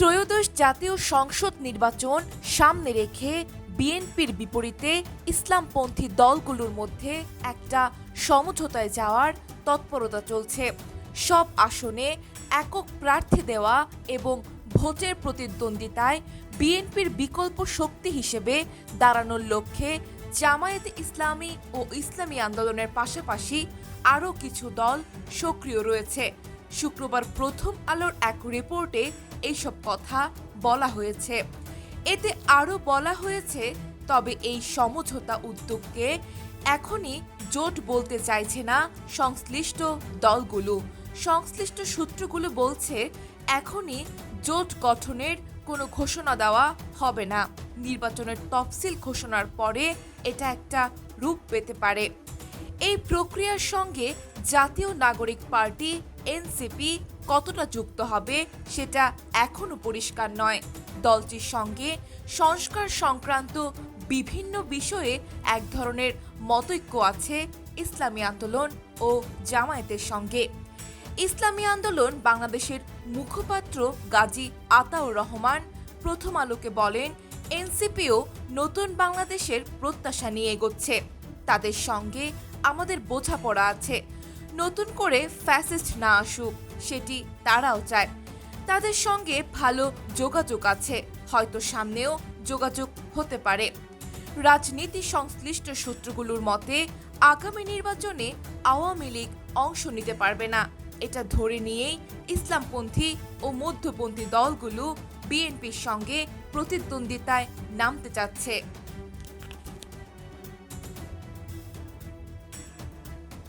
ত্রয়োদশ জাতীয় সংসদ নির্বাচন সামনে রেখে বিএনপির বিপরীতে ইসলামপন্থী দলগুলোর মধ্যে একটা সমঝোতায় যাওয়ার তৎপরতা চলছে। সব আসনে একক প্রার্থী দেওয়া এবং ভোটের প্রতিদ্বন্দ্বিতায় বিএনপির বিকল্প শক্তি হিসেবে দাঁড়ানোর লক্ষ্যে জামায়াতে ইসলামী ও ইসলামী আন্দোলনের পাশাপাশি আরও কিছু দল সক্রিয় রয়েছে। শুক্রবার প্রথম আলোর এক রিপোর্টে এইসব কথা বলা হয়েছে। এতে আরও বলা হয়েছে, তবে এই সমঝোতা উদ্যোগকে এখনই জোট বলতে চাইছে না সংশ্লিষ্ট দলগুলো। সংশ্লিষ্ট সূত্রগুলো বলছে, এখনই জোট গঠনের কোনো ঘোষণা দেওয়া হবে না। নির্বাচনের তফসিল ঘোষণার পরে এটা একটা রূপ পেতে পারে। এই প্রক্রিয়ার সঙ্গে জাতীয় নাগরিক পার্টি এনসিপি কতটা যুক্ত হবে সেটা এখনো পরিষ্কার নয়। দলটির সঙ্গে সংস্কার সংক্রান্ত বিভিন্ন বিষয়ে এক ধরনের মতৈক্য আছে ইসলামী আন্দোলন ও জামায়াতের সঙ্গে। ইসলামী আন্দোলন বাংলাদেশের মুখপাত্র গাজী আতাউর রহমান প্রথম আলোকে বলেন, এনসিপিও নতুন বাংলাদেশের প্রত্যাশা নিয়ে এগোচ্ছে। তাদের সঙ্গে আমাদের বোঝাপড়া আছে। নতুন করে ফ্যাসিস্ট না আসুক, সেটি তারাও চায়। তাদের সঙ্গে ভালো যোগাযোগ আছে, হয়তো সামনেও যোগাযোগ হতে পারে। রাজনীতি সংশ্লিষ্ট সূত্রগুলোর মতে, আগামী নির্বাচনে আওয়ামী লীগ অংশ নিতে পারবে না। এটা ধরে নিয়েই ইসলামপন্থী ও মধ্যপন্থী দলগুলো বিএনপির সঙ্গে প্রতিদ্বন্দ্বিতায় নামতে চাচ্ছে।